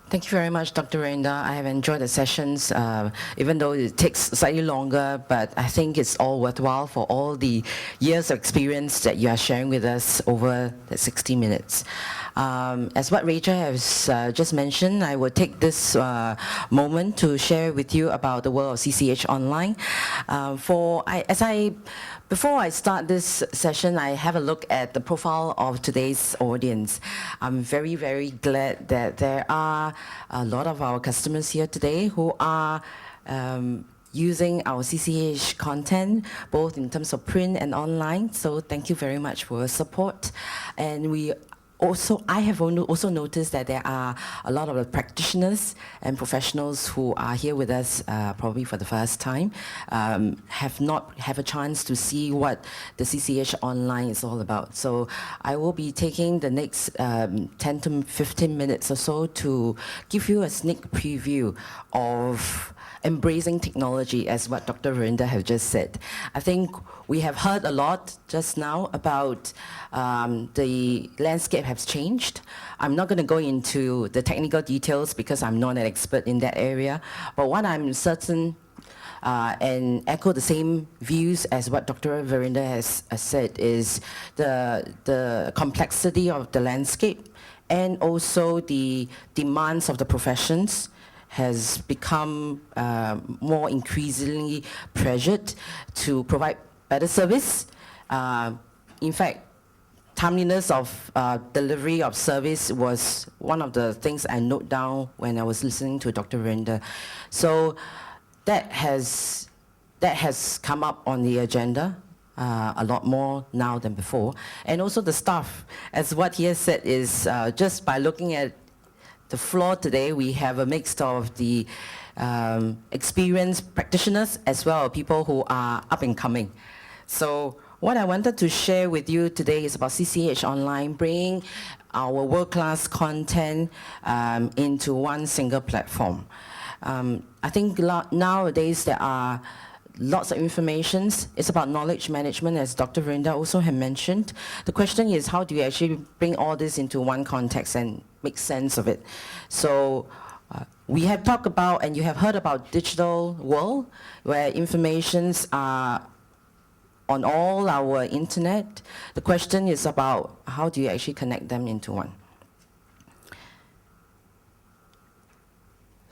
Thank you very much, Dr. Renda. I have enjoyed the sessions, even though it takes slightly longer, but I think it's all worthwhile for all the years of experience that you are sharing with us over the 60 minutes. As what Rachel has just mentioned, I will take this moment to share with you about the World of CCH Online. Before I start this session, I have a look at the profile of today's audience. I'm very, very glad that there are a lot of our customers here today who are using our CCH content, both in terms of print and online. So thank you very much for your support. And I have also noticed that there are a lot of the practitioners and professionals who are here with us probably for the first time, have not had a chance to see what the CCH Online is all about. So I will be taking the next 10 to 15 minutes or so to give you a sneak preview of embracing technology, as what Dr. Verinda has just said. I think we have heard a lot just now about the landscape has changed. I'm not going to go into the technical details because I'm not an expert in that area, but what I'm certain and echo the same views as what Dr. Verinda has said is the complexity of the landscape and also the demands of the professions has become more increasingly pressured to provide better service. In fact, timeliness of delivery of service was one of the things I note down when I was listening to Dr. Verinda. So that has come up on the agenda a lot more now than before. And also the staff, as what he has said, is just by looking at the floor today, we have a mix of the experienced practitioners as well as people who are up and coming. So what I wanted to share with you today is about CCH Online, bringing our world-class content into one single platform. I think nowadays there are lots of information. It's about knowledge management, as Dr. Verinda also had mentioned. The question is, how do you actually bring all this into one context and make sense of it? So we have talked about, and you have heard about digital world, where informations are on all our internet. The question is about how do you actually connect them into one?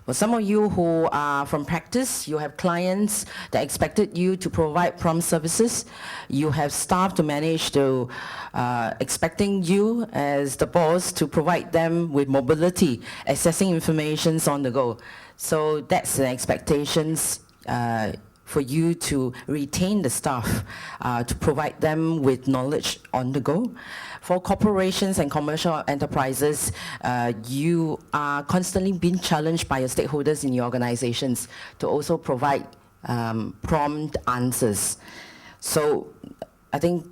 For some of you who are from practice, you have clients that expected you to provide prompt services. You have staff to manage to expecting you as the boss to provide them with mobility, accessing information on the go. So that's the expectations for you to retain the staff, to provide them with knowledge on the go. For corporations and commercial enterprises, you are constantly being challenged by your stakeholders in your organizations to also provide prompt answers. So I think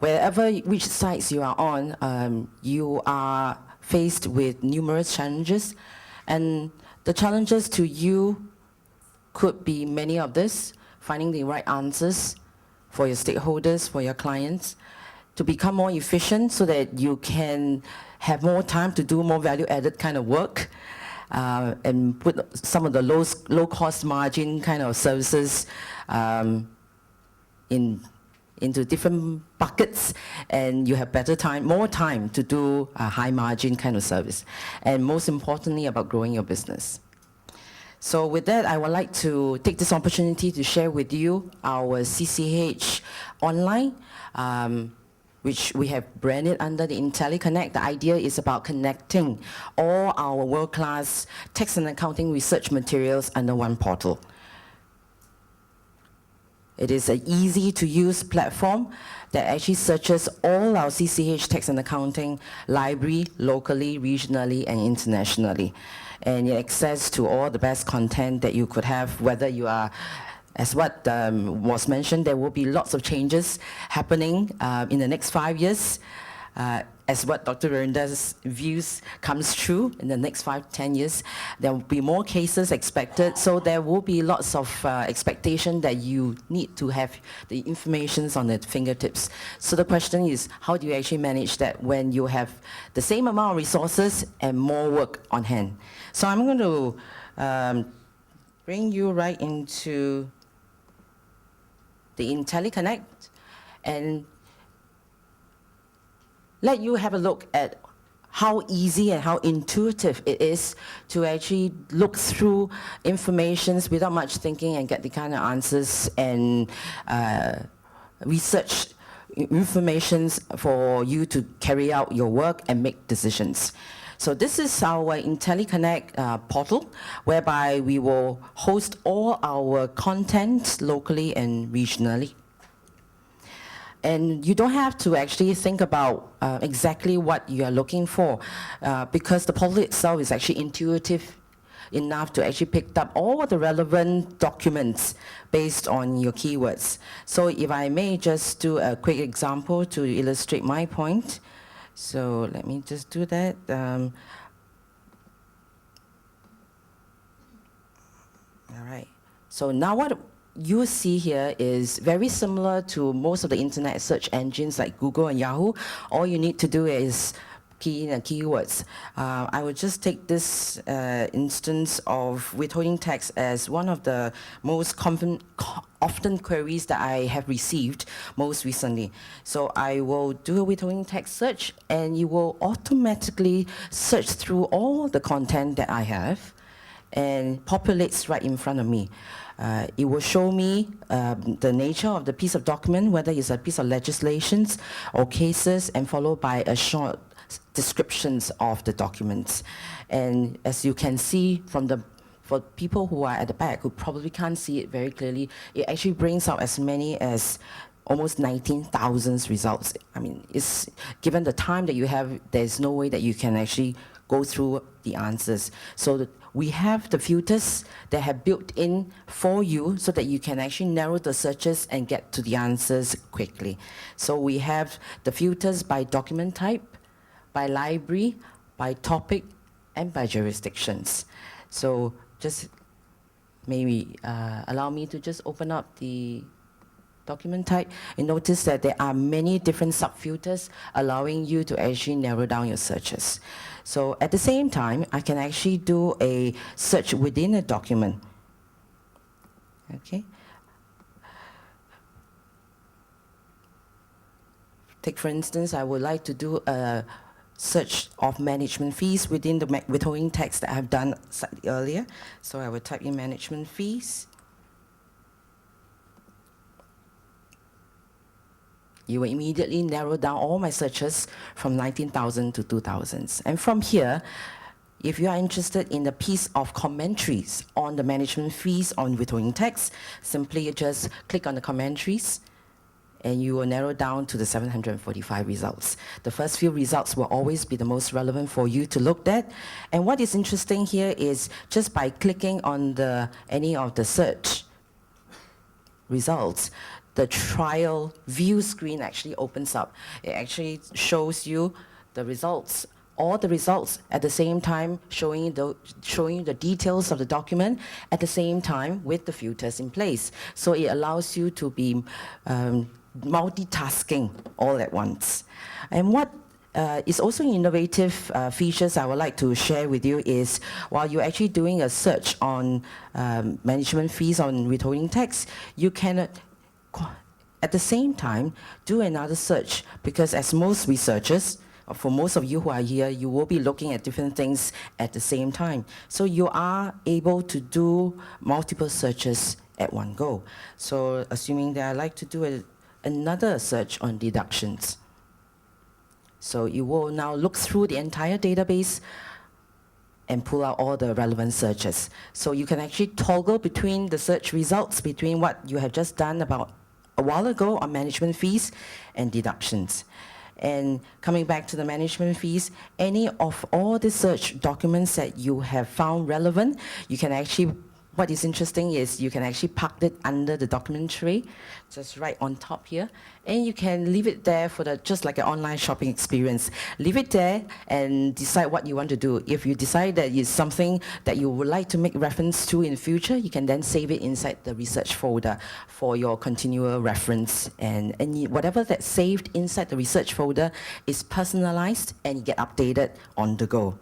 which sides you are on, you are faced with numerous challenges, and the challenges to you could be many of this: finding the right answers for your stakeholders, for your clients, to become more efficient so that you can have more time to do more value-added kind of work, and put some of the low-cost margin kind of services into different buckets, and you have more time to do a high-margin kind of service. And most importantly, about growing your business. So with that, I would like to take this opportunity to share with you our CCH Online, which we have branded under the IntelliConnect. The idea is about connecting all our world-class tax and accounting research materials under one portal. It is an easy-to-use platform that actually searches all our CCH tax and accounting library locally, regionally, and internationally. And you access to all the best content that you could have, whether you are, as what was mentioned, there will be lots of changes happening in the next 5 years. as what Dr. Verinda's views comes true in the next 5-10 years, there will be more cases expected. So there will be lots of expectation that you need to have the information on the fingertips. So the question is, how do you actually manage that when you have the same amount of resources and more work on hand? So I'm going to bring you right into the IntelliConnect and let you have a look at how easy and how intuitive it is to actually look through information without much thinking and get the kind of answers and research information for you to carry out your work and make decisions. So this is our IntelliConnect portal, whereby we will host all our content locally and regionally. And you don't have to actually think about exactly what you are looking for, because the portal itself is actually intuitive enough to actually pick up all the relevant documents based on your keywords. So if I may just do a quick example to illustrate my point. So let me just do that. All right. So now what you see here is very similar to most of the internet search engines like Google and Yahoo. All you need to do is key in the keywords. I will just take this instance of withholding tax as one of the most often queries that I have received most recently. So I will do a withholding tax search, and you will automatically search through all the content that I have and populates right in front of me. It will show me the nature of the piece of document, whether it's a piece of legislations or cases, and followed by a short descriptions of the documents. And as you can see from for people who are at the back who probably can't see it very clearly, it actually brings out as many as almost 19,000 results. I mean, it's, given the time that you have, there's no way that you can actually go through the answers. So we have the filters that have built in for you so that you can actually narrow the searches and get to the answers quickly. So we have the filters by document type, by library, by topic, and by jurisdictions. So just maybe allow me to just open up the document type and notice that there are many different sub-filters allowing you to actually narrow down your searches. So at the same time, I can actually do a search within a document. Okay. Take, for instance, I would like to do a search of management fees within the withholding tax that I've done slightly earlier. So I will type in management fees. You will immediately narrow down all my searches from 19,000 to 2,000. And from here, if you are interested in the piece of commentaries on the management fees on withholding tax, simply just click on the commentaries, and you will narrow down to the 745 results. The first few results will always be the most relevant for you to look at. And what is interesting here is just by clicking on any of the search results, the trial view screen actually opens up. It actually shows you the results, all the results at the same time, showing you the details of the document at the same time with the filters in place. So it allows you to be multitasking all at once. And what is also innovative features I would like to share with you is, while you're actually doing a search on management fees on withholding tax, you can at the same time do another search, because as most researchers, for most of you who are here, you will be looking at different things at the same time. So you are able to do multiple searches at one go. So assuming that I like to do another search on deductions. So you will now look through the entire database and pull out all the relevant searches. So you can actually toggle between the search results, between what you have just done about a while ago on management fees and deductions. And coming back to the management fees, any of all the search documents that you have found relevant, you can actually what is interesting is you can actually park it under the document tray, just right on top here, and you can leave it there for just like an online shopping experience. Leave it there and decide what you want to do. If you decide that it's something that you would like to make reference to in the future, you can then save it inside the research folder for your continual reference. And whatever that's saved inside the research folder is personalized and get updated on the go.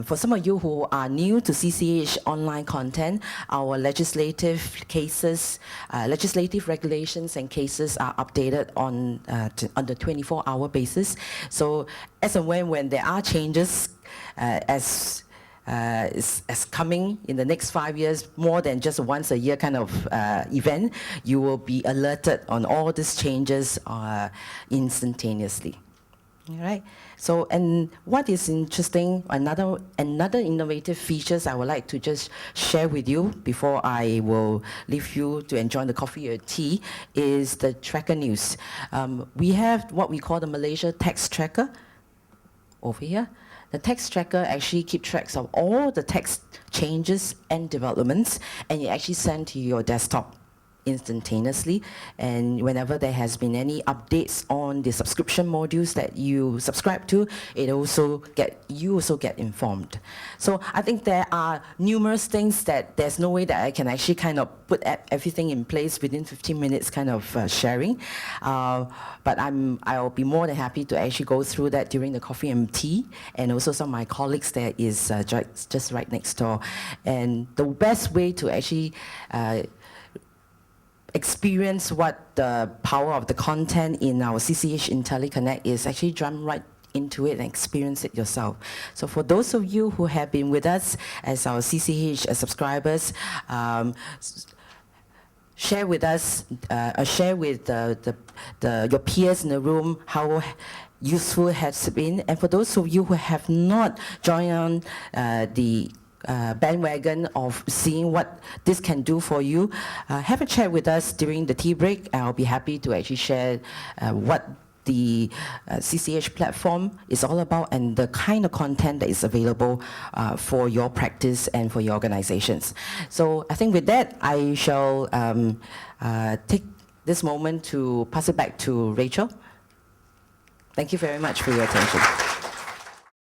For some of you who are new to CCH online content, our legislative cases, legislative regulations and cases are updated on the 24-hour basis. So as and when there are changes as coming in the next 5 years, more than just a once a year kind of event, you will be alerted on all these changes instantaneously. All right. So, and what is interesting, another innovative features I would like to just share with you before I will leave you to enjoy the coffee or tea is the tracker news. We have what we call the Malaysia Tax Tracker over here. The tax tracker actually keeps track of all the tax changes and developments, and it actually sent to your desktop instantaneously, and whenever there has been any updates on the subscription modules that you subscribe to, you also get informed. So I think there are numerous things that there's no way that I can actually kind of put everything in place within 15 minutes kind of sharing, but I'll be more than happy to actually go through that during the coffee and tea, and also some of my colleagues there is just right next door. And the best way to actually experience what the power of the content in our CCH IntelliConnect is actually jump right into it and experience it yourself. So for those of you who have been with us as our CCH subscribers, share with us, share with your peers in the room how useful it has been. And for those of you who have not joined on the bandwagon of seeing what this can do for you, have a chat with us during the tea break. I'll be happy to actually share what the CCH platform is all about and the kind of content that is available for your practice and for your organizations. So I think with that, I shall take this moment to pass it back to Rachel. Thank you very much for your attention.